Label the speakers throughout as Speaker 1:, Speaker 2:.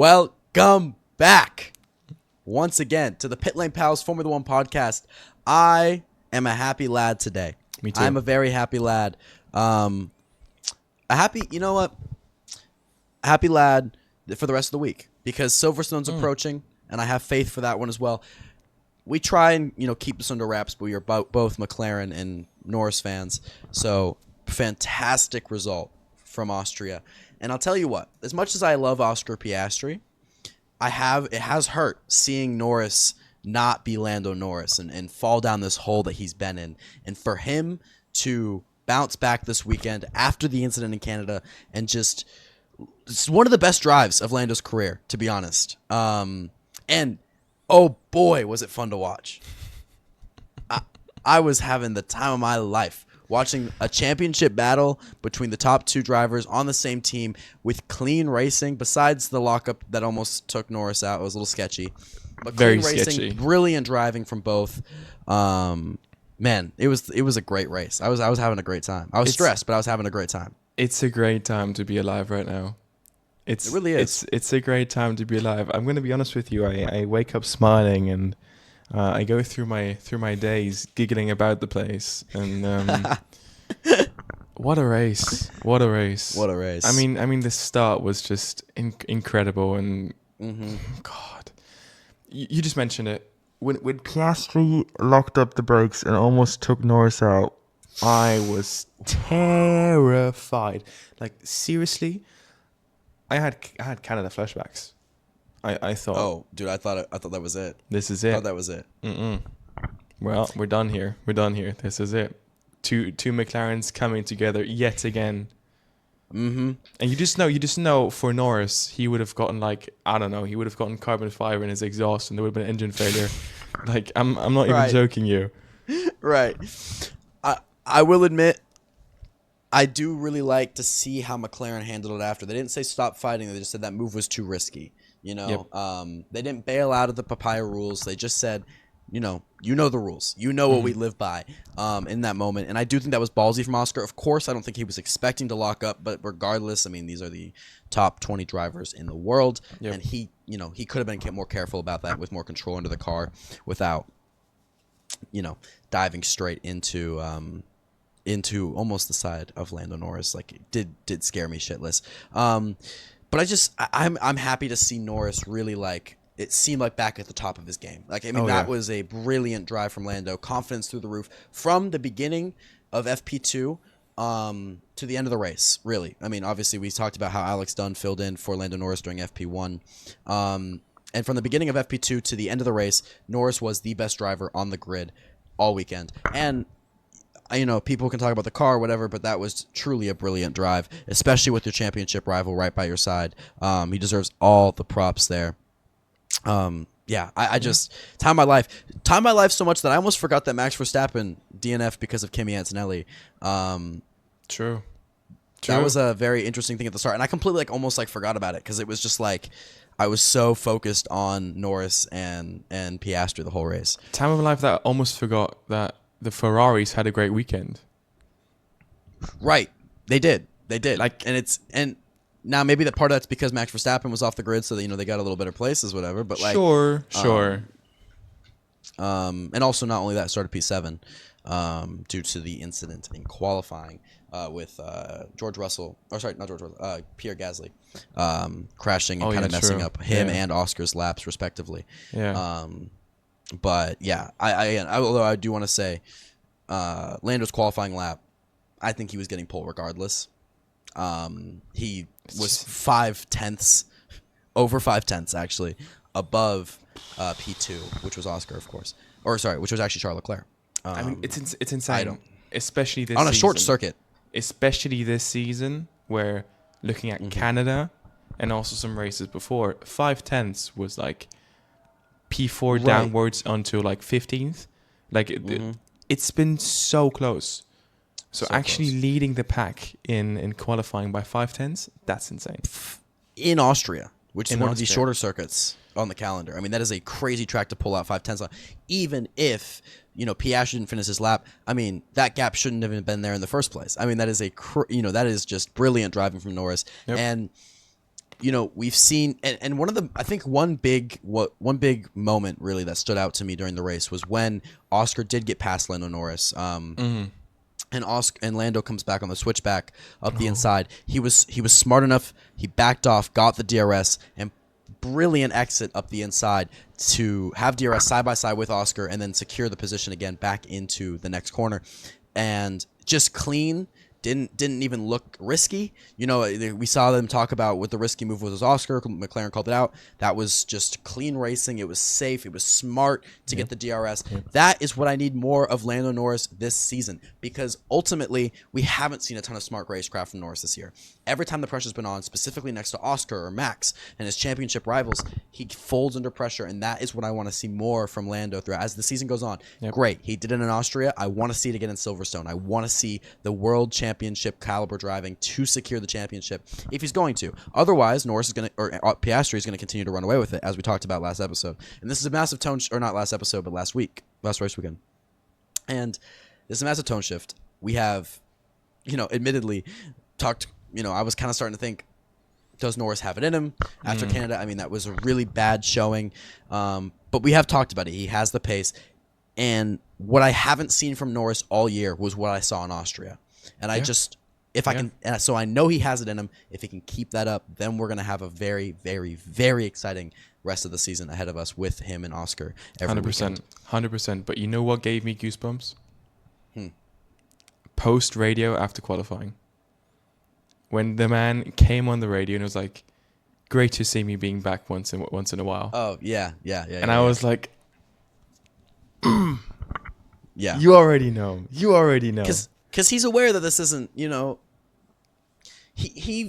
Speaker 1: Welcome back once again to the Pitlane Pals Formula One podcast. I am a happy lad today.
Speaker 2: Me too.
Speaker 1: I'm a very happy lad. You know what? A happy lad for the rest of the week because Silverstone's approaching, and I have faith for that one as well. We try and keep this under wraps, but we are both McLaren and Norris fans, so fantastic result from Austria. And I'll tell you what, as much as I love Oscar Piastri, it has hurt seeing Norris not be Lando Norris and fall down this hole that he's been in. And for him to bounce back this weekend after the incident in Canada and it's one of the best drives of Lando's career, to be honest. And oh boy, was it fun to watch. I was having the time of my life watching a championship battle between the top two drivers on the same team with clean racing. Besides the lockup that almost took Norris out, it was a little sketchy. But
Speaker 2: Very
Speaker 1: clean racing,
Speaker 2: sketchy.
Speaker 1: Brilliant driving from both. Man, it was a great race. I was having a great time. I was stressed, but I was having a great time.
Speaker 2: It's a great time to be alive right now.
Speaker 1: It really is.
Speaker 2: It's a great time to be alive. I'm going to be honest with you. I wake up smiling and I go through my days giggling about the place. And what a race! What a race!
Speaker 1: What a race!
Speaker 2: I mean, the start was just incredible. And God, you just mentioned it. When Piastri locked up the brakes and almost took Norris out, I was terrified. Like seriously, I had Canada flashbacks. I thought.
Speaker 1: Oh, dude, I thought that was it.
Speaker 2: This is
Speaker 1: I
Speaker 2: it.
Speaker 1: thought that was it.
Speaker 2: Well, we're done here. This is it. Two McLarens coming together yet again. And you just know for Norris, he would have gotten he would have gotten carbon fiber in his exhaust and there would have been an engine failure. Like I'm not even joking you.
Speaker 1: Right. I will admit, I do really like to see how McLaren handled it after. They didn't say stop fighting. They just said that move was too risky.
Speaker 2: Yep.
Speaker 1: They didn't bail out of the papaya rules. They just said, you know the rules. You know what we live by in that moment. And I do think that was ballsy from Oscar. Of course, I don't think he was expecting to lock up. But regardless, I mean, these are the top 20 drivers in the world.
Speaker 2: Yep.
Speaker 1: And he could have been more careful about that with more control under the car without, diving straight into almost the side of Lando Norris. Like it did scare me shitless. But I'm happy to see Norris really it seemed like back at the top of his game. That was a brilliant drive from Lando, confidence through the roof from the beginning of FP2 to the end of the race. Really, I mean, obviously we talked about how Alex Dunn filled in for Lando Norris during FP1, and from the beginning of FP2 to the end of the race, Norris was the best driver on the grid all weekend. And people can talk about the car or whatever, but that was truly a brilliant drive, especially with your championship rival right by your side. He deserves all the props there. I just time my life so much that I almost forgot that Max Verstappen DNF because of Kimi Antonelli.
Speaker 2: True.
Speaker 1: That was a very interesting thing at the start, and I completely almost forgot about it because it was just I was so focused on Norris and Piastri the whole race.
Speaker 2: Time of my life that I almost forgot that the Ferraris had a great weekend.
Speaker 1: Right, they did. And now maybe that part of that's because Max Verstappen was off the grid, so that they got a little better places, whatever. But
Speaker 2: sure.
Speaker 1: And also not only that, started P7 due to the incident in qualifying with George Russell, or sorry, not George Russell, Pierre Gasly, crashing and kind of messing up him and Oscar's laps respectively.
Speaker 2: Yeah.
Speaker 1: But yeah, although I do want to say, Lando's qualifying lap, I think he was getting pole regardless. He was over 5/10 actually, above P2, which was Oscar, of course, which was actually Charles Leclerc.
Speaker 2: I mean, it's insane, especially this
Speaker 1: on a
Speaker 2: season.
Speaker 1: short circuit.
Speaker 2: Especially this season, where looking at Canada and also some races before, 5/10 was P4 downwards until 15th. It's been so close. So actually close. Leading the pack in qualifying by 5/10, that's insane.
Speaker 1: In Austria, which is one of the shorter circuits on the calendar. I mean, that is a crazy track to pull out 5/10 on. Even if, Piastri didn't finish his lap, I mean, that gap shouldn't have even been there in the first place. I mean, that is that is just brilliant driving from Norris.
Speaker 2: Yep.
Speaker 1: And we've seen, and one of the, I think one big moment really that stood out to me during the race was when Oscar did get past Lando Norris. And Lando comes back on the switchback up the inside. He was smart enough. He backed off, got the DRS, and brilliant exit up the inside to have DRS side by side with Oscar, and then secure the position again back into the next corner, and just clean. Didn't even look risky. We saw them talk about what the risky move was Oscar. McLaren called it out. That was just clean racing. It was safe. It was smart to get the DRS. That is what I need more of Lando Norris this season, because ultimately we haven't seen a ton of smart racecraft from Norris this year. Every time the pressure's been on, specifically next to Oscar or Max and his championship rivals, he folds under pressure, and that is what I want to see more from Lando throughout as the season goes on. Great. He did it in Austria. I want to see it again in Silverstone. I want to see the world championship caliber driving to secure the championship if he's going to. Otherwise, Piastri is going to continue to run away with it, as we talked about last episode. And this is a massive tone, or not last episode, but last race weekend. And this is a massive tone shift. We have, admittedly talked, I was kind of starting to think, does Norris have it in him after Canada? I mean, that was a really bad showing. But we have talked about it. He has the pace. And what I haven't seen from Norris all year was what I saw in Austria. And I just, so I know he has it in him. If he can keep that up, then we're going to have a very, very, very exciting rest of the season ahead of us with him and Oscar every
Speaker 2: 100%,
Speaker 1: weekend.
Speaker 2: 100%. But you know what gave me goosebumps? Post radio after qualifying. When the man came on the radio and was like, great to see me being back once in a while.
Speaker 1: Oh, yeah.
Speaker 2: And I was like,
Speaker 1: yeah.
Speaker 2: You already know.
Speaker 1: Because he's aware that this isn't,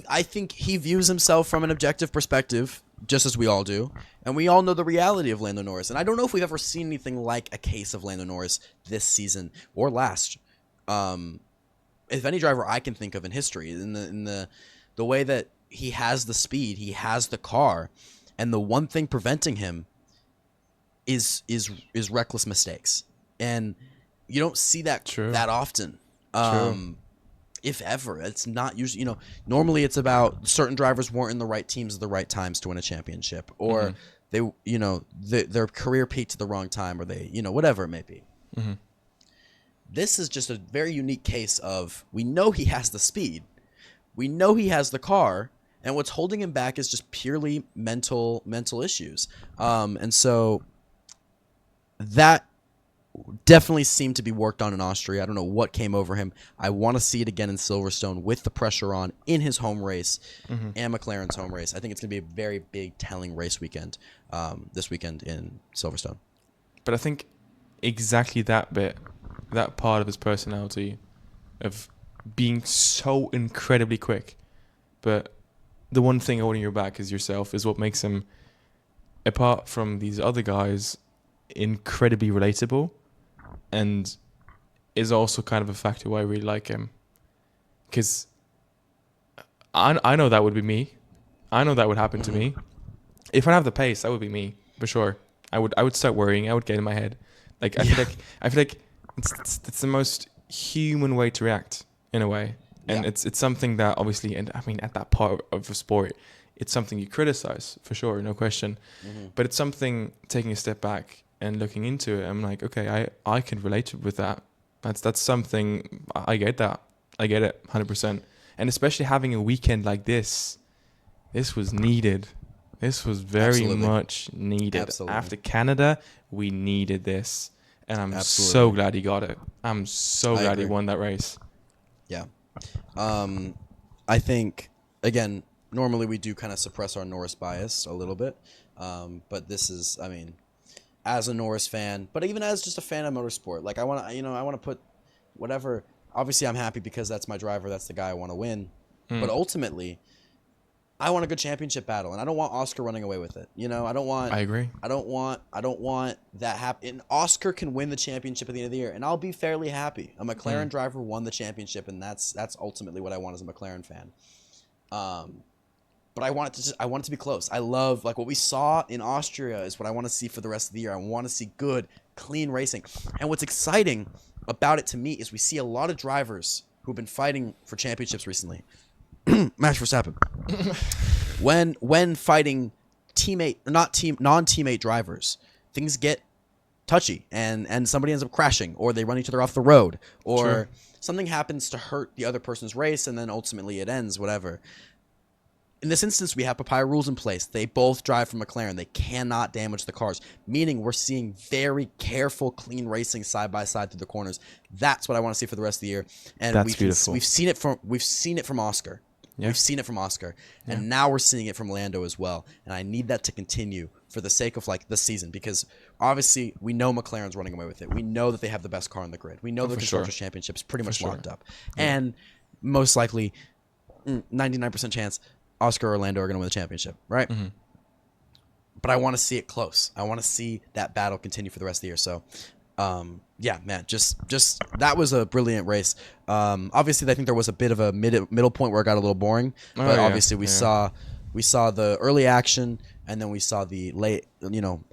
Speaker 1: I think he views himself from an objective perspective, just as we all do. And we all know the reality of Lando Norris. And I don't know if we've ever seen anything like a case of Lando Norris this season or last. If any driver I can think of in history, in the way that he has the speed, he has the car, and the one thing preventing him is reckless mistakes. And you don't see that that often. If ever. It's not usually, normally it's about certain drivers weren't in the right teams at the right times to win a championship, or they, their career peaked at the wrong time, or they, whatever it may be. This is just a very unique case of, we know he has the speed, we know he has the car, and what's holding him back is just purely mental issues. And so that definitely seemed to be worked on in Austria. I don't know what came over him. I want to see it again in Silverstone with the pressure on in his home race and McLaren's home race. I think it's going to be a very big telling race weekend this weekend in Silverstone.
Speaker 2: But I think exactly that part of his personality of being so incredibly quick, but the one thing holding your back is yourself, is what makes him, apart from these other guys, incredibly relatable, and is also kind of a factor why I really like him. Because I know that would be me. I know that would happen to me. If I have the pace, that would be me for sure. I would start worrying. I would get in my head. Like I feel like it's the most human way to react in a way, and it's something that obviously, and I mean at that part of the sport, it's something you criticize for sure, no question. But it's something taking a step back and looking into it, I'm like, okay, I can relate with that. That's something, I get that. I get it 100%. And especially having a weekend like this was needed. This was very much needed.
Speaker 1: Absolutely.
Speaker 2: After Canada, we needed this. And I'm so glad he got it. I'm so glad he won that race.
Speaker 1: Yeah. I think, again, normally we do kind of suppress our Norris bias a little bit. But this is, I mean, as a Norris fan, but even as just a fan of motorsport, like I want to put whatever. Obviously, I'm happy because that's my driver. That's the guy I want to win. But ultimately, I want a good championship battle, and I don't want Oscar running away with it. I don't want.
Speaker 2: I agree.
Speaker 1: I don't want that happen. Oscar can win the championship at the end of the year, and I'll be fairly happy. A McLaren driver won the championship, and that's ultimately what I want as a McLaren fan. But I want it to be close. I love, like, what we saw in Austria is what I want to see for the rest of the year. I want to see good, clean racing. And what's exciting about it to me is we see a lot of drivers who've been fighting for championships recently. Max Verstappen. when fighting non-teammate drivers, things get touchy and somebody ends up crashing, or they run each other off the road, or
Speaker 2: Sure.
Speaker 1: something happens to hurt the other person's race, and then ultimately it ends, whatever. In this instance, we have papaya rules in place. They both drive for McLaren. They cannot damage the cars, meaning we're seeing very careful, clean racing side by side through the corners. That's what I want to see for the rest of the year. And
Speaker 2: That's beautiful.
Speaker 1: we've seen it from Oscar.
Speaker 2: Yeah.
Speaker 1: We've seen it from Oscar, and now we're seeing it from Lando as well. And I need that to continue for the sake of like this season, because obviously we know McLaren's running away with it. We know that they have the best car on the grid. We know the Constructors' Championship is pretty much locked up, and most likely, 99% chance, Oscar or Lando are going to win the championship, right?
Speaker 2: Mm-hmm.
Speaker 1: But I want to see it close. I want to see that battle continue for the rest of the year. So, yeah, man, just that was a brilliant race. Obviously, I think there was a bit of a middle point where it got a little boring, but obviously we saw the early action, and then we saw the late,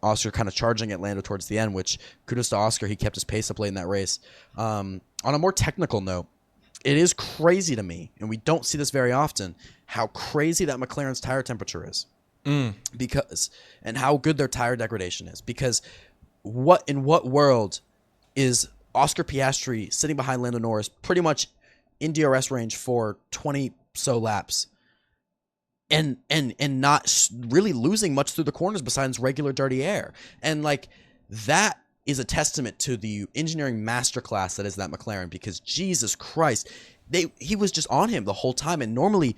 Speaker 1: Oscar kind of charging at Lando towards the end. Which kudos to Oscar, he kept his pace up late in that race. On a more technical note, it is crazy to me, and we don't see this very often, how crazy that McLaren's tire temperature is. Because, and how good their tire degradation is. Because in what world is Oscar Piastri sitting behind Lando Norris pretty much in DRS range for 20 so laps and not really losing much through the corners besides regular dirty air? And like, that is a testament to the engineering masterclass that is that McLaren, because Jesus Christ, he was just on him the whole time. And normally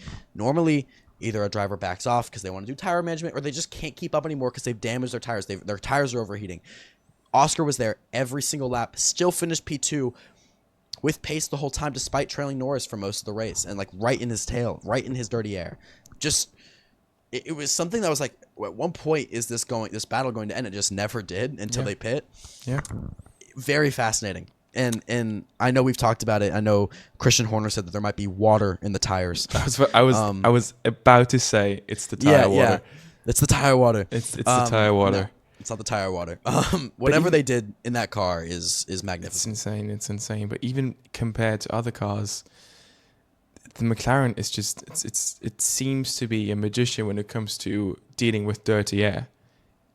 Speaker 1: either a driver backs off because they want to do tire management, or they just can't keep up anymore because they've damaged their tires. Their tires are overheating. Oscar was there every single lap, still finished P2 with pace the whole time, despite trailing Norris for most of the race, and like right in his tail, right in his dirty air. Just, it was something that was like, at one point, is this battle going to end? It just never did until they pit.
Speaker 2: Yeah.
Speaker 1: Very fascinating. And I know we've talked about it. I know Christian Horner said that there might be water in the tires.
Speaker 2: I was about to say it's the tire water.
Speaker 1: Yeah, it's the tire water.
Speaker 2: It's the tire water.
Speaker 1: No, it's not the tire water. Whatever they did in that car is magnificent.
Speaker 2: It's insane. But even compared to other cars, the McLaren is just it seems to be a magician when it comes to dealing with dirty air.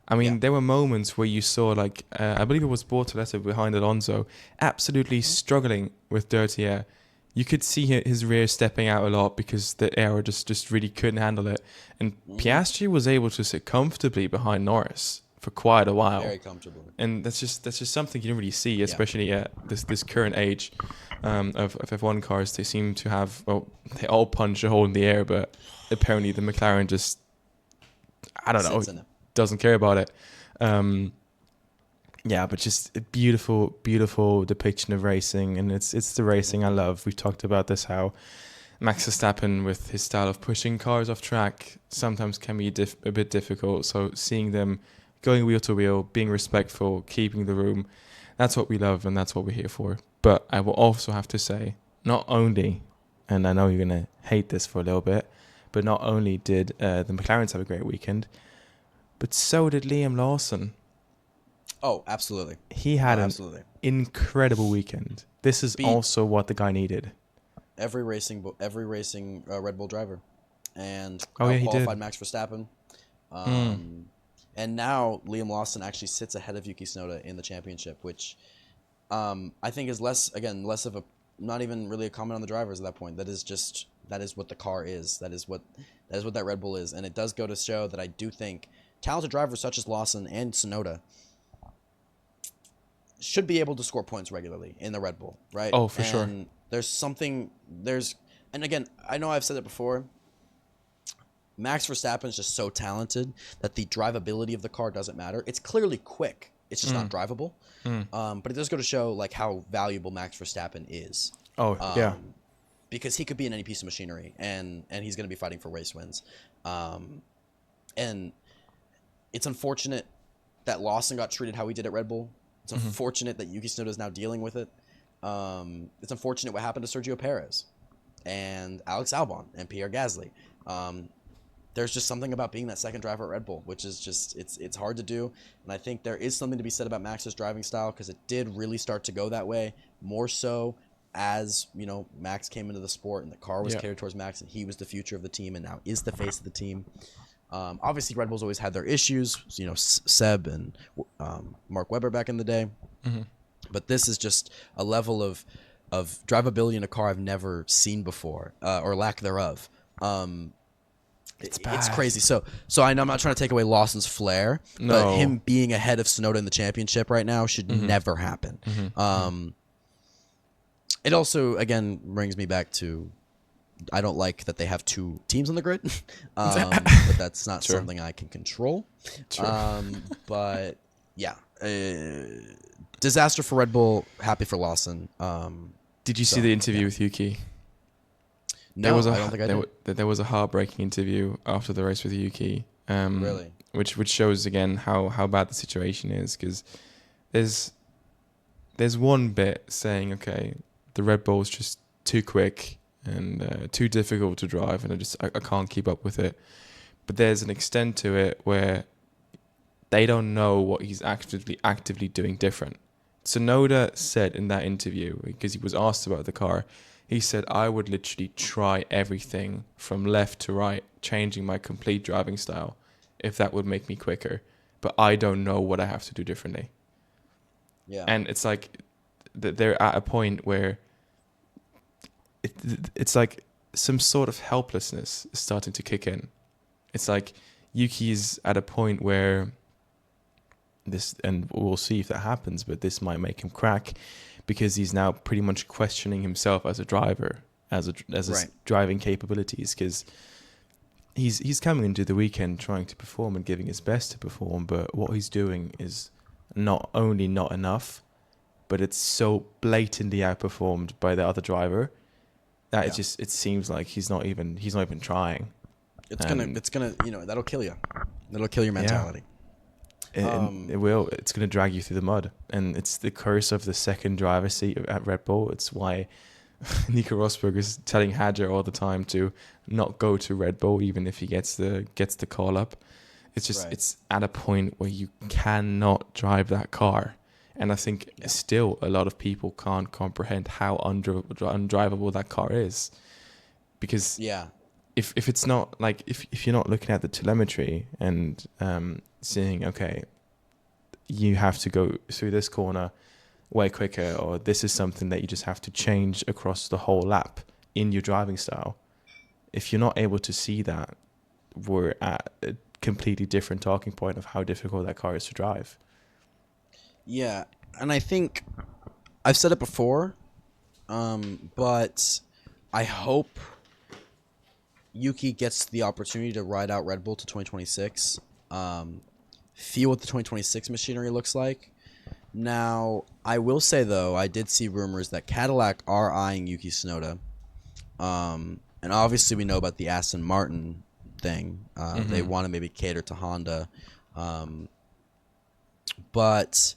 Speaker 2: I mean, there were moments where you saw, like, I believe it was Bortoleto behind Alonso, absolutely struggling with dirty air. You could see his rear stepping out a lot because the air just really couldn't handle it. And Piastri was able to sit comfortably behind Norris for quite a while.
Speaker 1: Very comfortable.
Speaker 2: And that's just something you don't really see, especially at this current age of F1 cars. They seem to have, well, they all punch a hole in the air, but apparently the McLaren just, I don't know, doesn't care about it. But just a beautiful, beautiful depiction of racing, and it's the racing I love. We've talked about this, how Max Verstappen, with his style of pushing cars off track, sometimes can be a bit difficult. So seeing them going wheel to wheel, being respectful, keeping the room, that's what we love, and that's what we're here for. But I will also have to say, not only, and I know you're going to hate this for a little bit, but not only did the McLarens have a great weekend, but so did Liam Lawson.
Speaker 1: Oh, absolutely.
Speaker 2: He had an incredible weekend. This is also what the guy needed.
Speaker 1: Every racing Red Bull driver, and
Speaker 2: he
Speaker 1: qualified
Speaker 2: did.
Speaker 1: Max Verstappen. And now Liam Lawson actually sits ahead of Yuki Tsunoda in the championship, which I think is less of a, not even really a comment on the drivers at that point. That is what the car is. That is what that Red Bull is, and it does go to show that I do think talented drivers such as Lawson and Tsunoda should be able to score points regularly in the Red Bull, right?
Speaker 2: Oh, for sure.
Speaker 1: And again, I know I've said it before, Max Verstappen is just so talented that the drivability of the car doesn't matter. It's clearly quick. It's just not drivable. But it does go to show like how valuable Max Verstappen is. Because he could be in any piece of machinery, and he's going to be fighting for race wins. And it's unfortunate that Lawson got treated how he did at Red Bull. It's unfortunate that Yuki Tsunoda is now dealing with it. It's unfortunate what happened to Sergio Perez and Alex Albon and Pierre Gasly. There's just something about being that second driver at Red Bull, which is just, it's hard to do. And I think there is something to be said about Max's driving style, because it did really start to go that way, more so as Max came into the sport and the car was
Speaker 2: Yeah.
Speaker 1: catered towards Max, and he was the future of the team and now is the face of the team. Obviously, Red Bull's always had their issues. Seb and Mark Webber back in the day, but this is just a level of drivability in a car I've never seen before, or lack thereof. It's crazy. So I know I'm not trying to take away Lawson's flair, but him being ahead of Tsunoda in the championship right now should never happen. It also, again, brings me back to I don't like that they have two teams on the grid, but that's not something I can control. But yeah, disaster for Red Bull. Happy for Lawson.
Speaker 2: Did you see the interview with Yuki?
Speaker 1: No, I don't think I did.
Speaker 2: There was a heartbreaking interview after the race with Yuki.
Speaker 1: Really?
Speaker 2: Which shows again how bad the situation is, because there's one bit saying, okay, the Red Bull's just too quick and too difficult to drive, and I can't keep up with it. But there's an extent to it where they don't know what he's actively doing different. Tsunoda said in that interview, because he was asked about the car, he said, I would literally try everything from left to right, changing my complete driving style, if that would make me quicker. But I don't know what I have to do differently.
Speaker 1: Yeah.
Speaker 2: And it's like they're at a point where it's like some sort of helplessness is starting to kick in. It's like Yuki's at a point where and we'll see if that happens, but this might make him crack, because he's now pretty much questioning himself as a driver, as his driving capabilities, because he's coming into the weekend trying to perform and giving his best to perform, but what he's doing is not only not enough, but it's so blatantly outperformed by the other driver that it seems like he's not even trying.
Speaker 1: It's gonna that'll kill you. That'll kill your mentality.
Speaker 2: It will. It's going to drag you through the mud, and it's the curse of the second driver seat at Red Bull. It's why Nico Rosberg is telling Hadjar all the time to not go to Red Bull, even if he gets the call up. It's just it's at a point where you cannot drive that car, and I think still a lot of people can't comprehend how undrivable that car is, because if it's not like if you're not looking at the telemetry and seeing, okay, you have to go through this corner way quicker, or this is something that you just have to change across the whole lap in your driving style. If you're not able to see that, we're at a completely different talking point of how difficult that car is to drive.
Speaker 1: Yeah, and I think I've said it before, but I hope Yuki gets the opportunity to ride out Red Bull to 2026. Feel what the 2026 machinery looks like. Now, I will say, though, I did see rumors that Cadillac are eyeing Yuki Tsunoda. And obviously we know about the Aston Martin thing. They want to maybe cater to Honda. But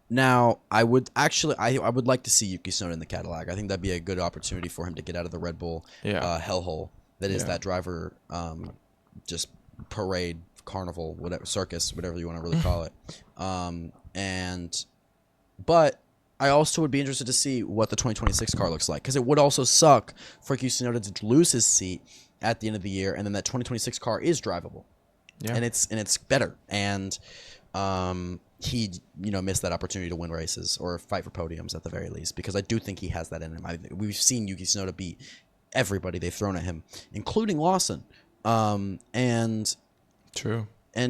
Speaker 1: now I would like to see Yuki Tsunoda in the Cadillac. I think that'd be a good opportunity for him to get out of the Red Bull hellhole that is that driver just parade, carnival, whatever, circus, whatever you want to really call it. But I also would be interested to see what the 2026 car looks like, because it would also suck for Yuki Tsunoda to lose his seat at the end of the year, and then that 2026 car is drivable, and it's better, and he missed that opportunity to win races or fight for podiums at the very least, because I do think he has that in him. We've seen Yuki Tsunoda beat everybody they've thrown at him, including Lawson, and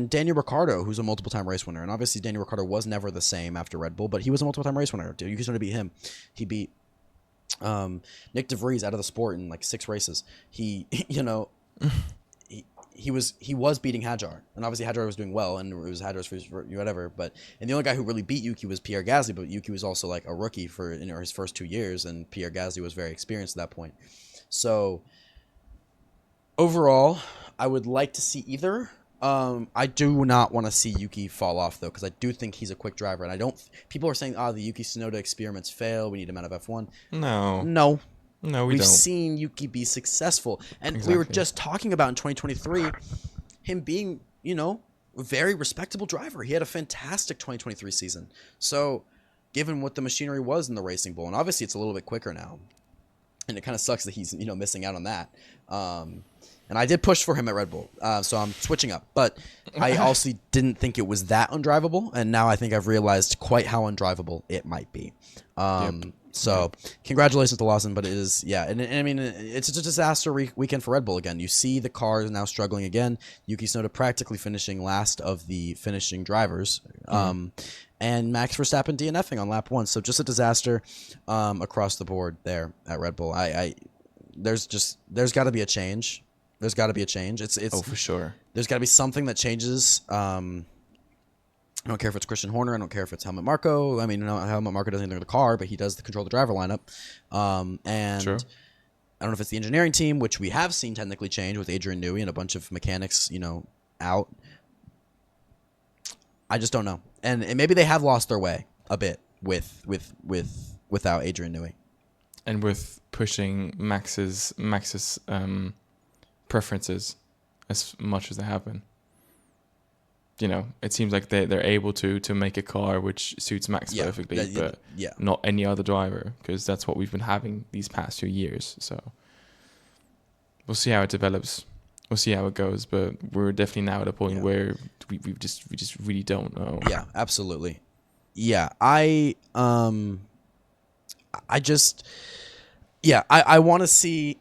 Speaker 1: Daniel Ricciardo, who's a multiple-time race winner. And obviously Daniel Ricciardo was never the same after Red Bull, but he was a multiple-time race winner. Dude, Yuki Tsunoda beat him. He beat Nick DeVries out of the sport in like 6 races. He was beating Hadjar, and obviously Hadjar was doing well, and it was Hadjar's first whatever. And the only guy who really beat Yuki was Pierre Gasly, but Yuki was also like a rookie for his first 2 years, and Pierre Gasly was very experienced at that point. So overall, I would like to see either. I do not want to see Yuki fall off, though, because I do think he's a quick driver, and I don't. People are saying, the Yuki Tsunoda experiments fail. We need him out of F1. No, we've seen Yuki be successful, and we were just talking about in 2023 him being, a very respectable driver. He had a fantastic 2023 season. So given what the machinery was in the Racing Bull. And obviously it's a little bit quicker now. And it kind of sucks that he's, missing out on that. And I did push for him at Red Bull, so I'm switching up. But I also didn't think it was that undrivable, and now I think I've realized quite how undrivable it might be. So congratulations to Lawson, but it is, and I mean, it's a disaster weekend for Red Bull again. You see the cars now struggling again. Yuki Tsunoda practically finishing last of the finishing drivers. And Max Verstappen DNFing on lap 1. So just a disaster across the board there at Red Bull. There's got to be a change. There's got to be a change. It's
Speaker 2: for sure. There's
Speaker 1: got to be something that changes. I don't care if it's Christian Horner. I don't care if it's Helmut Marko. I mean, Helmut Marko doesn't enter the car, but he does control the driver lineup. And
Speaker 2: True.
Speaker 1: I don't know if it's the engineering team, which we have seen technically change with Adrian Newey and a bunch of mechanics, out. I just don't know. And maybe they have lost their way a bit without Adrian Newey.
Speaker 2: And with pushing Max's preferences as much as they have been. It seems like they're able to make a car which suits Max perfectly, but not any other driver, because that's what we've been having these past few years. So we'll see how it develops. We'll see how it goes, but we're definitely now at a point where we just really don't know.
Speaker 1: Yeah, absolutely. Yeah, I want to see.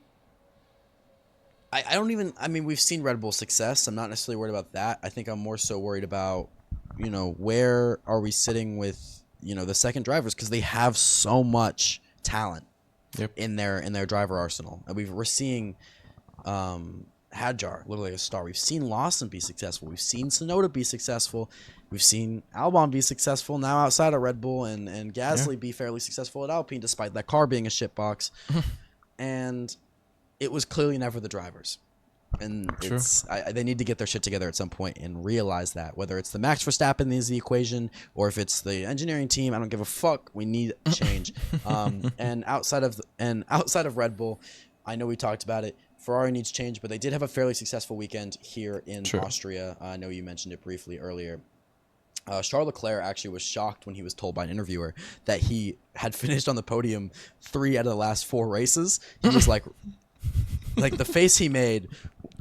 Speaker 1: I mean, we've seen Red Bull success. I'm not necessarily worried about that. I think I'm more so worried about, where are we sitting with, the second drivers, because they have so much talent in their driver arsenal. And we're seeing Hadjar, literally a star. We've seen Lawson be successful. We've seen Tsunoda be successful. We've seen Albon be successful now outside of Red Bull, and Gasly be fairly successful at Alpine, despite that car being a shitbox. And it was clearly never the drivers. And they need to get their shit together at some point and realize that. Whether it's the Max Verstappen is the equation, or if it's the engineering team, I don't give a fuck. We need change. And outside of Red Bull, I know we talked about it. Ferrari needs change, but they did have a fairly successful weekend here in Austria. I know you mentioned it briefly earlier. Charles Leclerc actually was shocked when he was told by an interviewer that he had finished on the podium 3 out of the last 4 races. He was like the face he made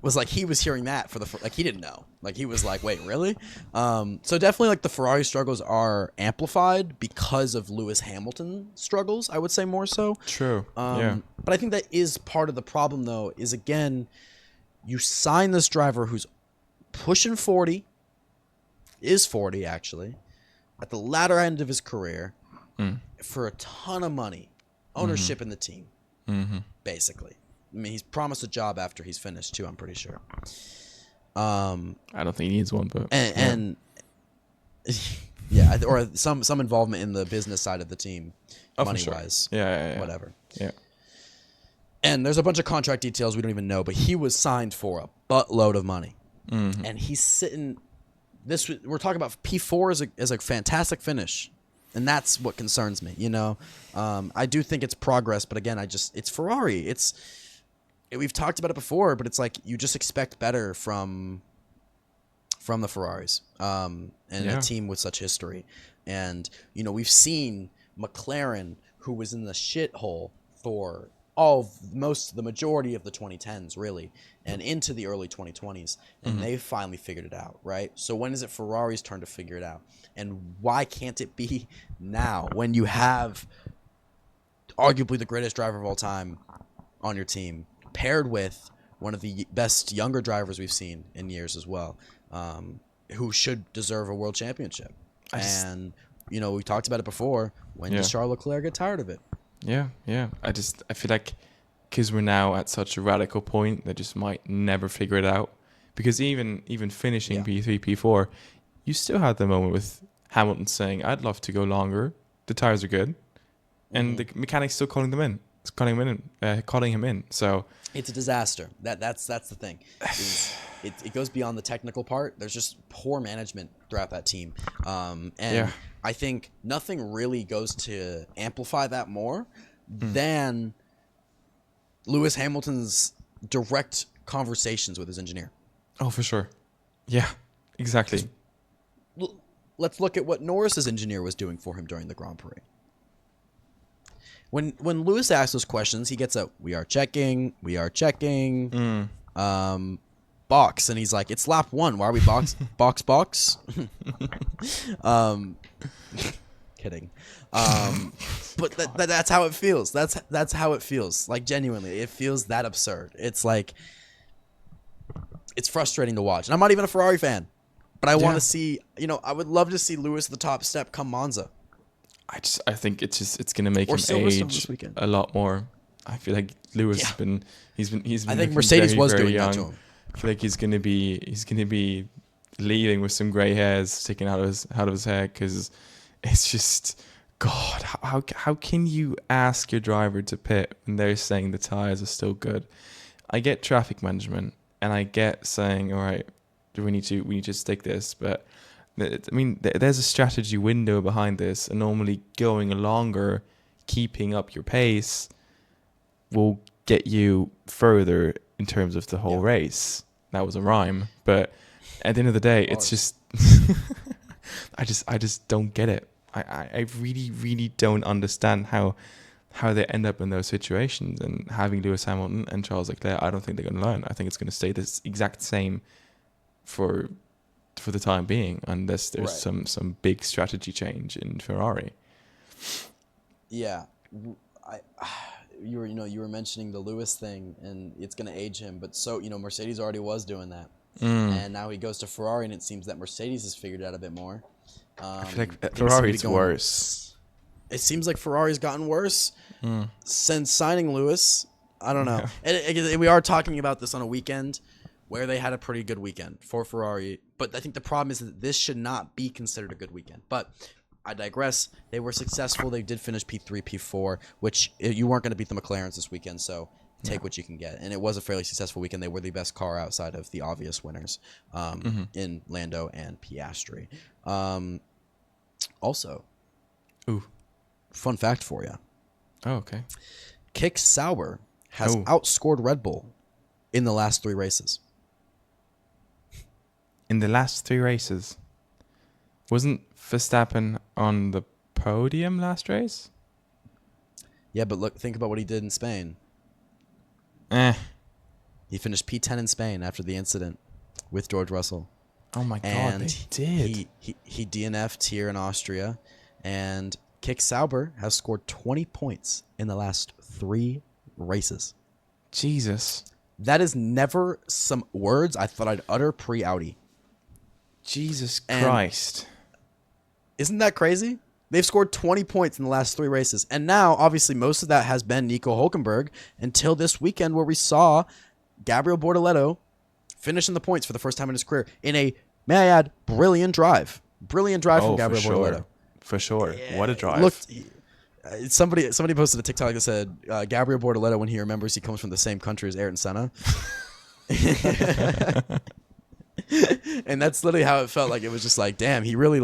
Speaker 1: was like he was hearing that for he didn't know. Like he was like, wait, really? So definitely like the Ferrari struggles are amplified because of Lewis Hamilton struggles, I would say more so.
Speaker 2: True.
Speaker 1: But I think that is part of the problem though, is again, you sign this driver who's pushing 40, is 40 actually, at the latter end of his career for a ton of money, ownership in the team, basically. I mean, he's promised a job after he's finished too, I'm pretty sure.
Speaker 2: I don't think he needs one, but
Speaker 1: or some involvement in the business side of the team, money wise, whatever. Yeah. And there's a bunch of contract details we don't even know, but he was signed for a buttload of money, and he's sitting. We're talking about P4 is a fantastic finish, and that's what concerns me. I do think it's progress, but again, it's Ferrari. We've talked about it before, but it's like you just expect better from the Ferraris, and a team with such history. And we've seen McLaren, who was in the shithole for the majority of the 2010s, really, and into the early 2020s, and they finally figured it out, right? So when is it Ferrari's turn to figure it out? And why can't it be now, when you have arguably the greatest driver of all time on your team, paired with one of the best younger drivers we've seen in years as well, who should deserve a world championship? We talked about it before. When does Charles Leclerc get tired of it?
Speaker 2: Yeah. I feel like because we're now at such a radical point that just might never figure it out. Because even finishing P3, P4, you still had the moment with Hamilton saying, "I'd love to go longer. The tires are good," and the mechanic's still calling him in. So
Speaker 1: it's a disaster. That's the thing. It goes beyond the technical part. There's just poor management throughout that team. I think nothing really goes to amplify that more than Lewis Hamilton's direct conversations with his engineer.
Speaker 2: Oh, for sure. Yeah, exactly.
Speaker 1: let's look at what Norris's engineer was doing for him during the Grand Prix. When Lewis asks those questions, he gets a "we are checking," box, and he's like, "It's lap 1. Why are we box?" Kidding. But that's how it feels. That's how it feels. Like, genuinely, it feels that absurd. It's like, it's frustrating to watch. And I'm not even a Ferrari fan, but I want to see. I would love to see Lewis at the top step come Monza.
Speaker 2: I think it's gonna make him age a lot more. I feel like Lewis has been
Speaker 1: I think Mercedes was doing
Speaker 2: young.
Speaker 1: that to him.
Speaker 2: I feel like he's gonna be leaving with some gray hairs sticking out of his head, because it's just, God, how can you ask your driver to pit when they're saying the tires are still good? I get traffic management, and I get saying, all right, we need to stick this, but I mean, there's a strategy window behind this, and normally going longer, keeping up your pace, will get you further in terms of the whole race. That was a rhyme, but at the end of the day, it's just I just don't get it. I really, really don't understand how they end up in those situations. And having Lewis Hamilton and Charles Leclerc, I don't think they're going to learn. I think it's going to stay this exact same for the time being, unless there's some big strategy change in Ferrari. Yeah,
Speaker 1: you were mentioning the Lewis thing, and it's going to age him. But Mercedes already was doing that, and now he goes to Ferrari, and it seems that Mercedes has figured it out a bit more.
Speaker 2: I feel like Ferrari's worse.
Speaker 1: It seems like Ferrari's gotten worse since signing Lewis. I don't know. And we are talking about this on a weekend where they had a pretty good weekend for Ferrari. But I think the problem is that this should not be considered a good weekend. But I digress. They were successful. They did finish P3, P4, which you weren't going to beat the McLarens this weekend, so take what you can get. And it was a fairly successful weekend. They were the best car outside of the obvious winners in Lando and Piastri. Also, fun fact for you.
Speaker 2: Oh, okay.
Speaker 1: Kick Sauber has outscored Red Bull in the last 3 races.
Speaker 2: In the last 3 races? Wasn't Verstappen on the podium last race?
Speaker 1: Yeah, but think about what he did in Spain. He finished P10 in Spain after the incident with George Russell.
Speaker 2: Oh my God,
Speaker 1: and
Speaker 2: they did.
Speaker 1: He DNF'd here in Austria, and Kick Sauber has scored 20 points in the last 3 races.
Speaker 2: Jesus.
Speaker 1: That is never some words I thought I'd utter pre-Audi.
Speaker 2: Jesus Christ.
Speaker 1: Isn't that crazy? They've scored 20 points in the last 3 races. And now, obviously, most of that has been Nico Hülkenberg until this weekend, where we saw Gabriel Bortoleto finishing the points for the first time in his career in a, may I add, brilliant drive. Brilliant drive from Gabriel Bortoleto.
Speaker 2: For sure. Yeah, what a drive.
Speaker 1: Somebody posted a TikTok that said, Gabriel Bortoleto, when he remembers he comes from the same country as Ayrton Senna. And that's literally how it felt. Like, it was just like, damn, he really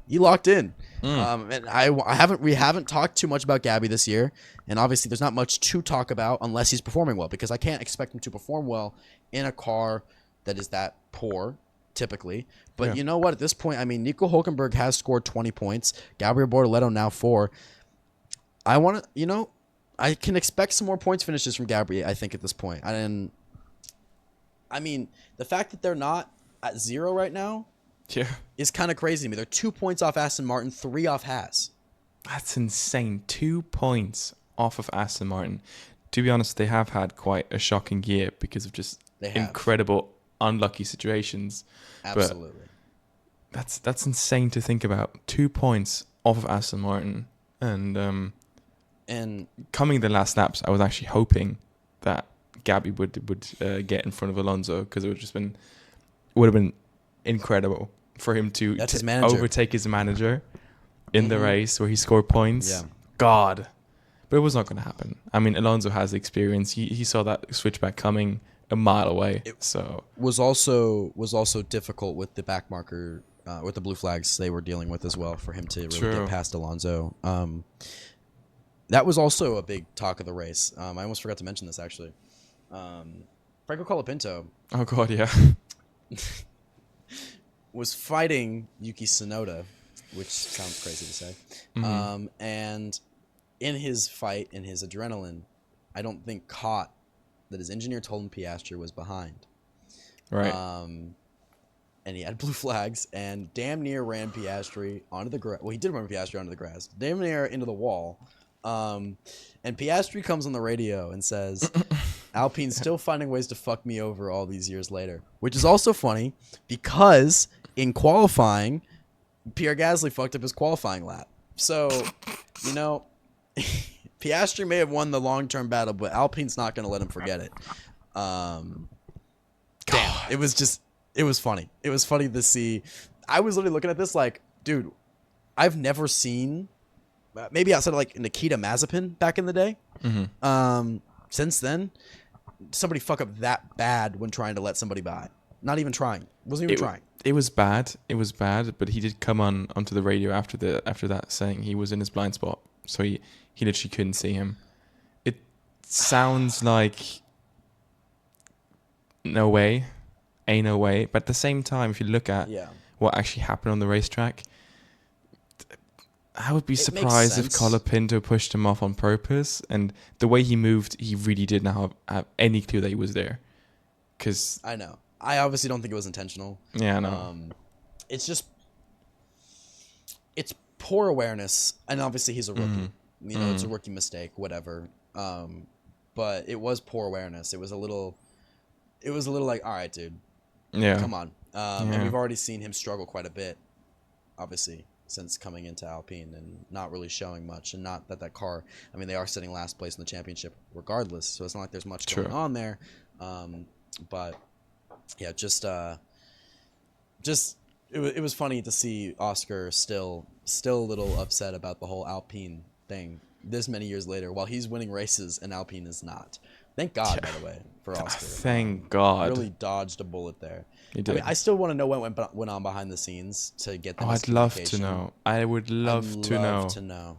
Speaker 1: he locked in. And we haven't talked too much about Gabby this year, and obviously there's not much to talk about unless he's performing well, because I can't expect him to perform well in a car that is that poor typically. But you know what? At this point, I mean, Nico Hülkenberg has scored 20 points. Gabriel Bortoleto now 4. I can expect some more points finishes from Gabby, I think, at this point. I mean, the fact that they're not at 0 right now is kind of crazy to me. They're 2 points off Aston Martin, 3 off Haas.
Speaker 2: That's insane. 2 points off of Aston Martin. To be honest, they have had quite a shocking year because of just incredible unlucky situations.
Speaker 1: Absolutely.
Speaker 2: But that's insane to think about. 2 points off of Aston Martin. And coming the last laps, I was actually hoping that Gabby would get in front of Alonso, because it would have been incredible for him to overtake his manager in the race where he scored points. Yeah. God. But it was not going to happen. I mean, Alonso has the experience. He saw that switchback coming a mile away. It
Speaker 1: was also difficult with the back marker, with the blue flags they were dealing with as well, for him to really get past Alonso. That was also a big talk of the race. I almost forgot to mention this, actually. Franco Colapinto.
Speaker 2: Oh, God, yeah.
Speaker 1: was fighting Yuki Tsunoda, which sounds crazy to say. And in his fight, in his adrenaline, I don't think caught that his engineer told him Piastri was behind.
Speaker 2: Right.
Speaker 1: And he had blue flags and damn near ran Piastri onto the grass. Well, he did run Piastri onto the grass, damn near into the wall. And Piastri comes on the radio and says, Alpine's still finding ways to fuck me over all these years later, which is also funny because in qualifying, Pierre Gasly fucked up his qualifying lap. So, you know, Piastri may have won the long-term battle, but Alpine's not going to let him forget it. Damn, it was funny. It was funny to see. I was literally looking at this like, dude, I've never seen, maybe outside of like Nikita Mazepin back in the day. Since then, somebody fuck up that bad when trying to let somebody by. Not even trying. Wasn't even trying.
Speaker 2: It was bad. It was bad, but he did come onto the radio after that saying he was in his blind spot. So he literally couldn't see him. It sounds like no way. Ain't no way. But at the same time, if you look at what actually happened on the racetrack, I would be surprised if Colapinto pushed him off on purpose. And the way he moved, he really did not have any clue that he was there. Cause
Speaker 1: I know. I obviously don't think it was intentional.
Speaker 2: Yeah, I know.
Speaker 1: It's just, it's poor awareness. And obviously he's a rookie. You know, it's a rookie mistake, whatever. But it was poor awareness. It was a little like, all right, dude.
Speaker 2: Yeah.
Speaker 1: Come on. And we've already seen him struggle quite a bit, obviously, since coming into Alpine and not really showing much. And not that car, I mean, they are sitting last place in the championship regardless. So it's not like there's much going on there. But yeah, it was funny to see Oscar still a little upset about the whole Alpine thing this many years later while he's winning races and Alpine is not. Thank God, by the way, for Oscar.
Speaker 2: Thank God.
Speaker 1: Really dodged a bullet there.
Speaker 2: He did.
Speaker 1: I mean, I still want to know what went on behind the scenes to get the
Speaker 2: I'd love to know. I would love to know.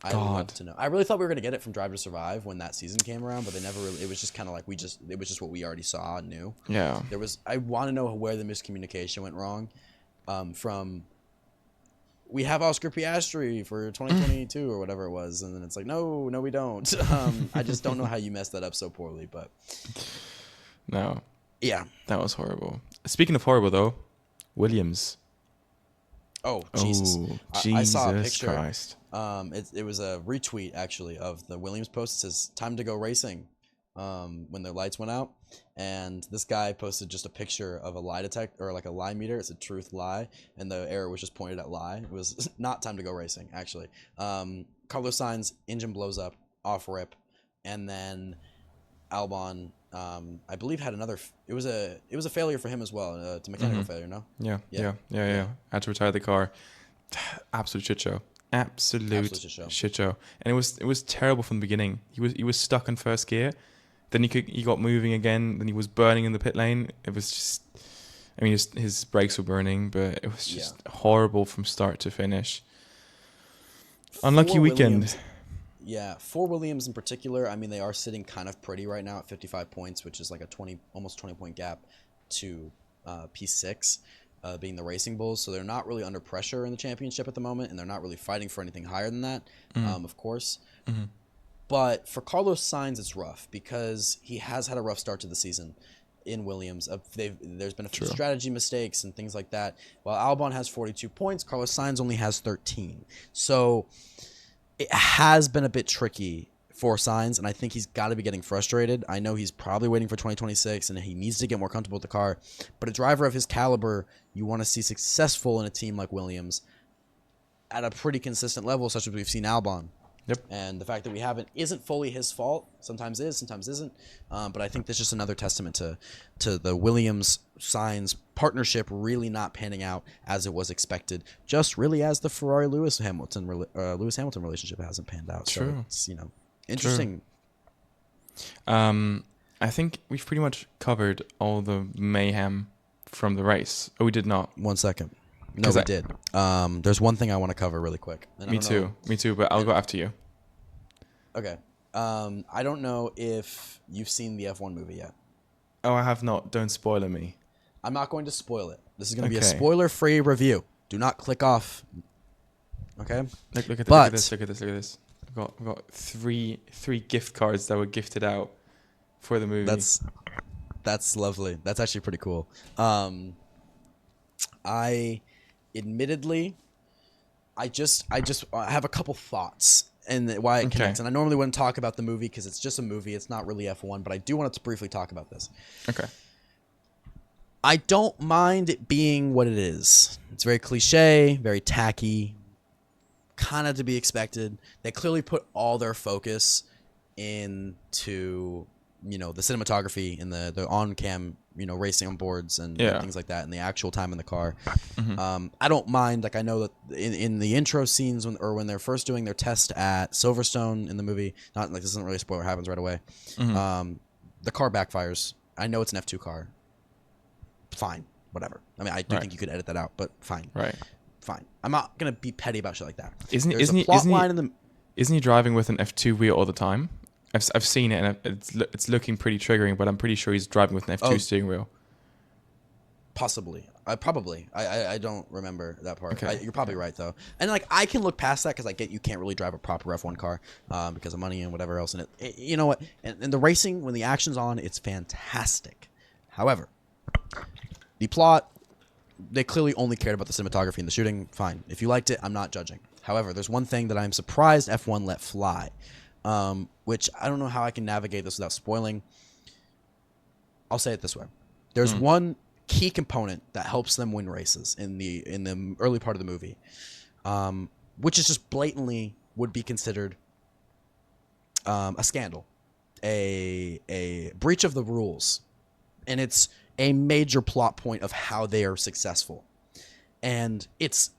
Speaker 1: I'd love to know. I really thought we were going to get it from Drive to Survive when that season came around, but they never really, it was just kind of like it was just what we already saw and knew.
Speaker 2: Yeah.
Speaker 1: I want to know where the miscommunication went wrong. We have Oscar Piastri for 2022 or whatever it was, and then it's like, no, we don't. I just don't know how you messed that up so poorly, but
Speaker 2: no.
Speaker 1: Yeah.
Speaker 2: That was horrible. Speaking of horrible, though, Williams.
Speaker 1: Oh, Jesus. I saw a picture.
Speaker 2: Christ.
Speaker 1: It was a retweet, actually, of the Williams post. It says, time to go racing, when their lights went out. And this guy posted just a picture of a lie detector, or like a lie meter. It's a truth lie. And the arrow was just pointed at lie. It was not time to go racing, actually. Carlos Sainz, engine blows up, off rip. And then Albon, I believe had another, it was a failure for him as well. It's a mechanical failure, no?
Speaker 2: Yeah. Had to retire the car. Absolute shit show. Absolute shit show. And it was terrible from the beginning. He was stuck in first gear. Then he got moving again. Then he was burning in the pit lane. It was just, I mean, his brakes were burning, but it was just horrible from start to finish. Unlucky weekend.
Speaker 1: For Williams in particular, I mean, they are sitting kind of pretty right now at 55 points, which is like almost 20 point gap to P6, being the Racing Bulls. So they're not really under pressure in the championship at the moment, and they're not really fighting for anything higher than that, of course. But for Carlos Sainz, it's rough because he has had a rough start to the season in Williams. There's been a few strategy mistakes and things like that. While Albon has 42 points, Carlos Sainz only has 13. So it has been a bit tricky for Sainz, and I think he's got to be getting frustrated. I know he's probably waiting for 2026, and he needs to get more comfortable with the car. But a driver of his caliber, you want to see successful in a team like Williams at a pretty consistent level, such as we've seen Albon.
Speaker 2: Yep.
Speaker 1: And the fact that we haven't isn't fully his fault. Sometimes is, sometimes isn't. But I think that's just another testament to the Williams-Sainz partnership really not panning out as it was expected. Just really as the Ferrari-Lewis Hamilton relationship hasn't panned out.
Speaker 2: True.
Speaker 1: So it's interesting.
Speaker 2: True. I think we've pretty much covered all the mayhem from the race. Oh, we did not.
Speaker 1: 1 second. No, we did. There's one thing I want to cover really quick.
Speaker 2: Me too, but I'll go after you.
Speaker 1: Okay. I don't know if you've seen the F1 movie yet.
Speaker 2: Oh, I have not. Don't spoil me.
Speaker 1: I'm not going to spoil it. This is going to be a
Speaker 2: Okay.
Speaker 1: spoiler-free review. Do not click off. Okay?
Speaker 2: Look at
Speaker 1: But-
Speaker 2: this. Look at this. I've got three gift cards that were gifted out for the movie.
Speaker 1: That's lovely. That's actually pretty cool. I admittedly, I have a couple thoughts and why it
Speaker 2: Okay.
Speaker 1: connects. And I normally wouldn't talk about the movie because it's just a movie. It's not really F1, but I do want to briefly talk about this.
Speaker 2: Okay.
Speaker 1: I don't mind it being what it is. It's very cliche, very tacky, kind of to be expected. They clearly put all their focus into, the cinematography and the on-cam, racing on boards and things like that, and the actual time in the car.
Speaker 2: Mm-hmm.
Speaker 1: I don't mind. Like, I know that in the intro scenes when they're first doing their test at Silverstone in the movie, not like this isn't really a spoiler, it happens right away.
Speaker 2: Mm-hmm.
Speaker 1: The car backfires. I know it's an F2 car. Fine, whatever. I mean, I do think you could edit that out, but fine.
Speaker 2: Right.
Speaker 1: Fine. I'm not gonna be petty about shit like that.
Speaker 2: Isn't he driving with an F2 wheel all the time? I've seen it and it's looking pretty triggering, but I'm pretty sure he's driving with an F2 steering wheel.
Speaker 1: Possibly. I don't remember that part.
Speaker 2: Okay.
Speaker 1: You're probably right though. And like I can look past that because I get you can't really drive a proper F1 car because of money and whatever else. And it you know what? And the racing when the action's on, it's fantastic. However, the plot, they clearly only cared about the cinematography and the shooting. Fine. If you liked it, I'm not judging. However, there's one thing that I'm surprised F1 let fly, which I don't know how I can navigate this without spoiling. I'll say it this way. There's one key component that helps them win races in the early part of the movie, which is just blatantly would be considered a scandal, a breach of the rules, and it's a major plot point of how they are successful, and it's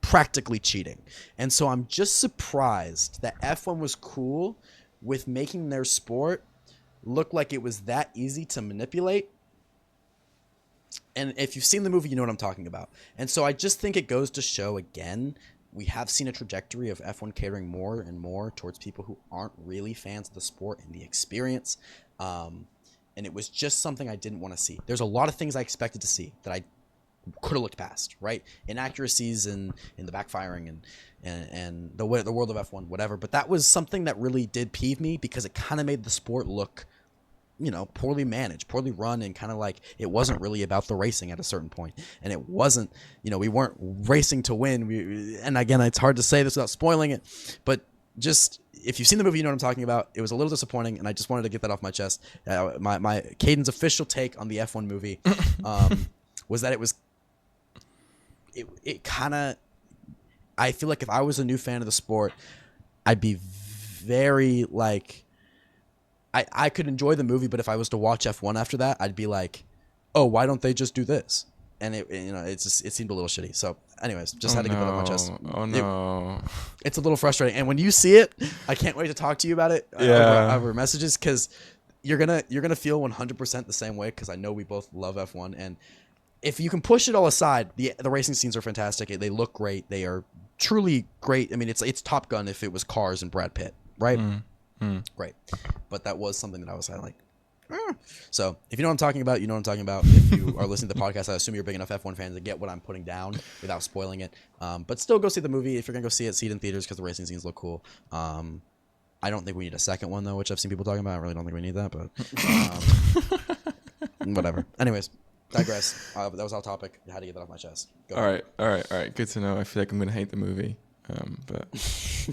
Speaker 1: practically cheating. And so I'm just surprised that F1 was cool with making their sport look like it was that easy to manipulate. And if you've seen the movie, you know what I'm talking about. And so I just think it goes to show, again, we have seen a trajectory of F1 catering more and more towards people who aren't really fans of the sport and the experience. And it was just something I didn't want to see. There's a lot of things I expected to see that I could have looked past, right? Inaccuracies in the backfiring and the world of F1, whatever. But that was something that really did peeve me because it kind of made the sport look, poorly managed, poorly run, and kind of like it wasn't really about the racing at a certain point. And it wasn't, we weren't racing to win. And again, it's hard to say this without spoiling it, but just if you've seen the movie, you know what I'm talking about. It was a little disappointing, and I just wanted to get that off my chest. My Caden's official take on the F1 movie was that it kind of, I feel like if I was a new fan of the sport, I'd be very like, I could enjoy the movie, but if I was to watch F1 after that, I'd be like, oh, why don't they just do this? And it seemed a little shitty. So, anyways, just had to get that off my chest.
Speaker 2: Oh no!
Speaker 1: It's a little frustrating, and when you see it, I can't wait to talk to you about it over messages because you're gonna feel 100% the same way because I know we both love F1, and if you can push it all aside, the racing scenes are fantastic. They look great. They are truly great. I mean, it's Top Gun if it was cars and Brad Pitt, right? Great, but that was something that I was like. So if you know what I'm talking about, you know what I'm talking about. If you are listening to the podcast, I assume you're big enough F1 fans to get what I'm putting down without spoiling it. But still go see the movie. If you're going to go see it in theaters because the racing scenes look cool. I don't think we need a second one, though, which I've seen people talking about. I really don't think we need that, but whatever. Anyways, digress. That was our topic. I had to get that off my chest. Go
Speaker 2: All right. Good to know. I feel like I'm going to hate the movie. But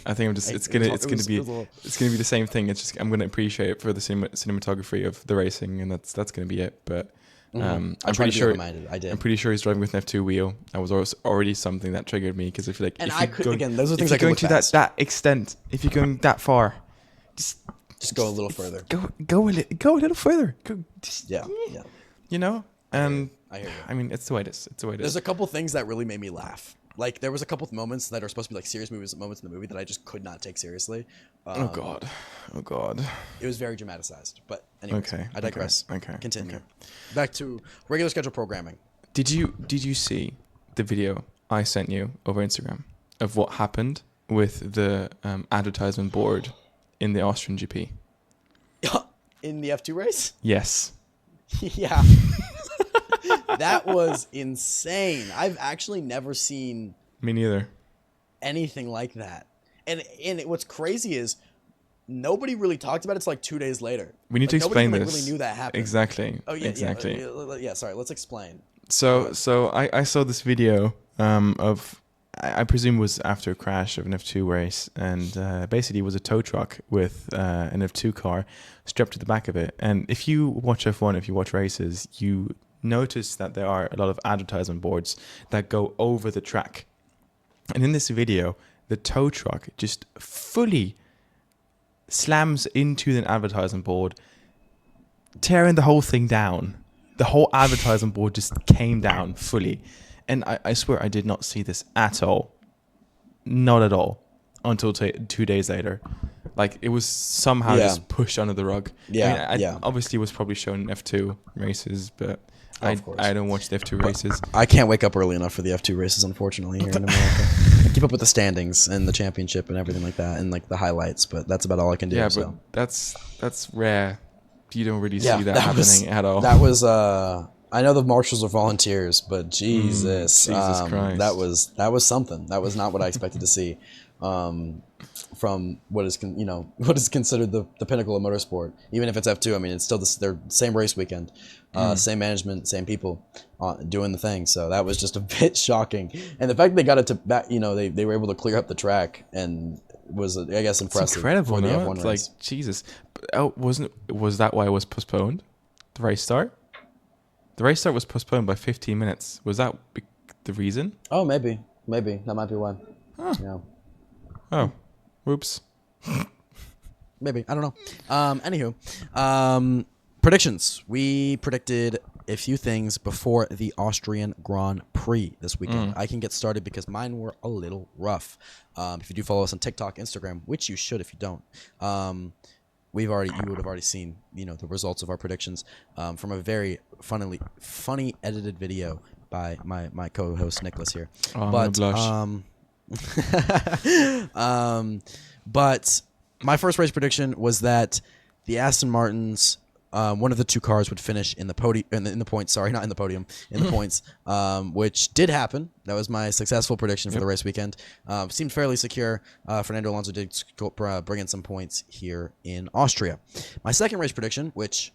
Speaker 2: I think I'm just it's gonna be the same thing. It's just I'm gonna appreciate it for the cinematography of the racing, and that's gonna be it. But I'm pretty sure I'm pretty sure he's driving with an F2 wheel. That was already something that triggered me because I feel like
Speaker 1: and those are things
Speaker 2: if you're going to that extent, if you're going that far, just
Speaker 1: go a little further.
Speaker 2: Go a little further.
Speaker 1: Yeah.
Speaker 2: And
Speaker 1: I hear you.
Speaker 2: I mean, it's the way it is.
Speaker 1: There's a couple things that really made me laugh. Like, there was a couple of moments that are supposed to be, like, serious moments in the movie that I just could not take seriously.
Speaker 2: Oh, God.
Speaker 1: It was very dramaticized. But, anyways,
Speaker 2: okay,
Speaker 1: I digress.
Speaker 2: Okay.
Speaker 1: Continue.
Speaker 2: Okay.
Speaker 1: Back to regular schedule programming.
Speaker 2: Did you see the video I sent you over Instagram of what happened with the advertisement board in the Austrian GP?
Speaker 1: In the F2 race?
Speaker 2: Yes.
Speaker 1: Yeah. That was insane. I've actually never seen
Speaker 2: Me neither.
Speaker 1: anything like that. And what's crazy is nobody really talked about it. It's like 2 days later.
Speaker 2: We need to
Speaker 1: nobody
Speaker 2: explain
Speaker 1: even,
Speaker 2: this.
Speaker 1: really knew that happened.
Speaker 2: Exactly.
Speaker 1: Oh yeah,
Speaker 2: exactly.
Speaker 1: yeah. Sorry, let's explain.
Speaker 2: So I saw this video of, I presume it was after a crash of an F2 race, and basically it was a tow truck with an F2 car strapped to the back of it. And if you watch F1, if you watch races, you notice that there are a lot of advertisement boards that go over the track. And in this video, the tow truck just fully slams into the advertisement board, tearing the whole thing down. The whole advertisement board just came down fully. And I swear I did not see this at all. Not at all. Until 2 days later. Like, it was somehow just pushed under the rug.
Speaker 1: Yeah,
Speaker 2: I mean, obviously it was probably shown in F2 races, but I don't watch the F2 races.
Speaker 1: I can't wake up early enough for the F2 races, unfortunately, here in America. I keep up with the standings and the championship and everything like that, and like the highlights, but that's about all I can do.
Speaker 2: Yeah,
Speaker 1: so.
Speaker 2: but that's rare. You don't really see that happening at all.
Speaker 1: That was I know the marshals are volunteers, but Jesus
Speaker 2: Christ.
Speaker 1: that was something. That was not what I expected to see from what is considered the pinnacle of motorsport. Even if it's F2, I mean, it's still their same race weekend, same management, same people doing the thing. So that was just a bit shocking, and the fact that they got it to back, they were able to clear up the track and was, I guess, impressive.
Speaker 2: It's incredible,
Speaker 1: for the
Speaker 2: no?
Speaker 1: F1
Speaker 2: It's
Speaker 1: race.
Speaker 2: like, Jesus. Was that why it was postponed? The race start? The race start was postponed by 15 minutes. Was that the reason?
Speaker 1: Oh, maybe that might be why.
Speaker 2: Huh.
Speaker 1: Yeah.
Speaker 2: Oh, whoops.
Speaker 1: Maybe, I don't know. Anywho, predictions. We predicted a few things before the Austrian Grand Prix this weekend. I can get started because mine were a little rough. If you do follow us on TikTok, Instagram, which you should if you don't, you would have already seen the results of our predictions from a very funny edited video by my co-host Nicholas here.
Speaker 2: Oh,
Speaker 1: but
Speaker 2: I'm gonna blush.
Speaker 1: But my first race prediction was that the Aston Martins, one of the two cars, would finish in the podium, in the points. Sorry, not in the podium, in the points, which did happen. That was my successful prediction for the race weekend. Seemed fairly secure. Fernando Alonso did bring in some points here in Austria. My second race prediction, which,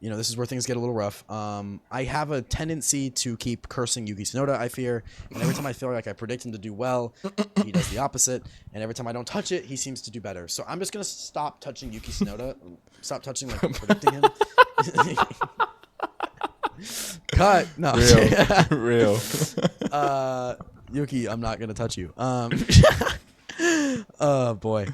Speaker 1: this is where things get a little rough. I have a tendency to keep cursing Yuki Tsunoda, I fear. And every time I feel like I predict him to do well, he does the opposite. And every time I don't touch it, he seems to do better. So I'm just going to stop touching Yuki Tsunoda. Stop touching, predicting him. Cut. No.
Speaker 2: Real.
Speaker 1: Yuki, I'm not going to touch you. Oh, boy.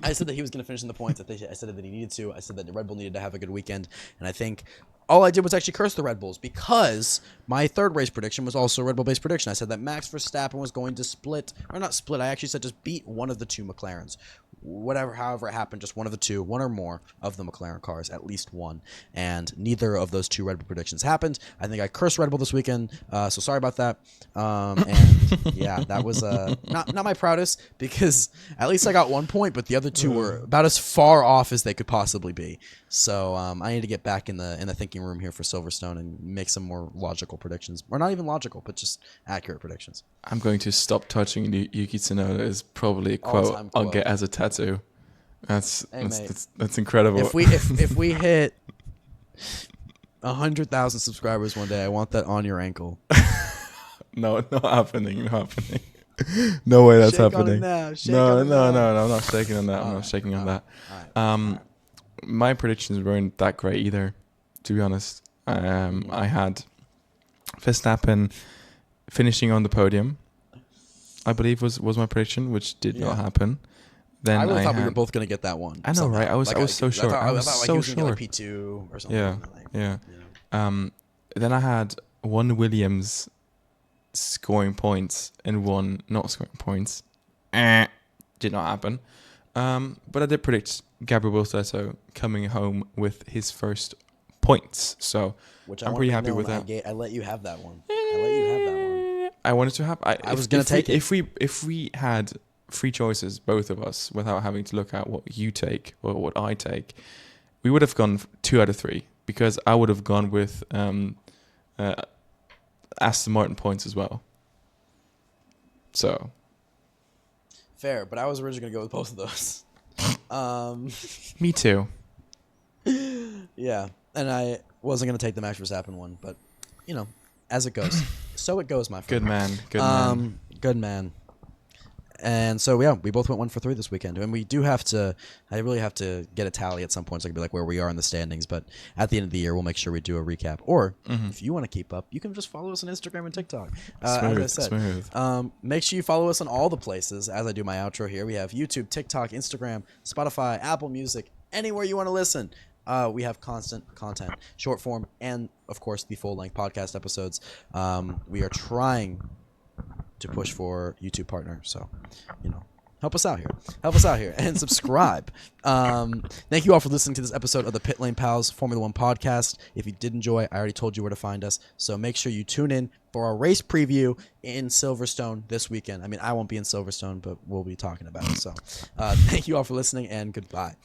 Speaker 1: I said that he was going to finish in the points. I said that he needed to. I said that the Red Bull needed to have a good weekend. And I think all I did was actually curse the Red Bulls because my third race prediction was also a Red Bull-based prediction. I said that Max Verstappen was going to not split. I actually said just beat one of the two McLarens. However it happened, just one of the two, one or more of the McLaren cars, at least one. And neither of those two Red Bull predictions happened. I think I cursed Red Bull this weekend, so sorry about that. And yeah, that was not my proudest because at least I got 1 point, but the other two were about as far off as they could possibly be. So I need to get back in the thinking room here for Silverstone and make some more logical predictions, or not even logical, but just accurate predictions.
Speaker 2: I'm going to stop touching Yuki Tsunoda is probably a quote I'll get as a tattoo. That's incredible.
Speaker 1: If we hit 100,000 subscribers one day, I want that on your ankle.
Speaker 2: No, not happening. No way that's happening.
Speaker 1: No,
Speaker 2: I'm not shaking on that. I'm not shaking on that.
Speaker 1: All right.
Speaker 2: My predictions weren't that great either, to be honest. I had Verstappen finishing on the podium, I believe was my prediction, which did not happen. Then
Speaker 1: I really thought we were both going to get that one.
Speaker 2: I know,
Speaker 1: somehow.
Speaker 2: right? I was so sure. I was so sure.
Speaker 1: P2 or something.
Speaker 2: Yeah. Then I had one Williams scoring points and one not scoring points. Did not happen. But I did predict Gabriel Bortoleto coming home with his first points. So I'm pretty happy with that.
Speaker 1: I let you have that one.
Speaker 2: I wanted to have.
Speaker 1: I was going to take it.
Speaker 2: If we had three choices, both of us, without having to look at what you take or what I take, we would have gone 2 out of 3. because I would have gone with Aston Martin points as well. So
Speaker 1: fair, but I was originally gonna go with both of those.
Speaker 2: me too.
Speaker 1: Yeah, and I wasn't gonna take the Max Verstappen one, but as it goes, so it goes, my friend.
Speaker 2: Good man. Good man.
Speaker 1: Good man. And so yeah, we both went 1 for 3 this weekend, and we do have to. I really have to get a tally at some point, so I can be like where we are in the standings. But at the end of the year, we'll make sure we do a recap. Or if you want to keep up, you can just follow us on Instagram and TikTok. As I said, make sure you follow us on all the places. As I do my outro here, we have YouTube, TikTok, Instagram, Spotify, Apple Music, anywhere you want to listen. We have constant content, short form, and of course the full length podcast episodes. We are trying to push for YouTube partner, so help us out here and subscribe. Thank you all for listening to this episode of the Pitlane Pals Formula One podcast. If you did enjoy, I already told you where to find us, so make sure you tune in for our race preview in Silverstone this weekend. I mean, I won't be in Silverstone, but we'll be talking about it. So thank you all for listening, and goodbye.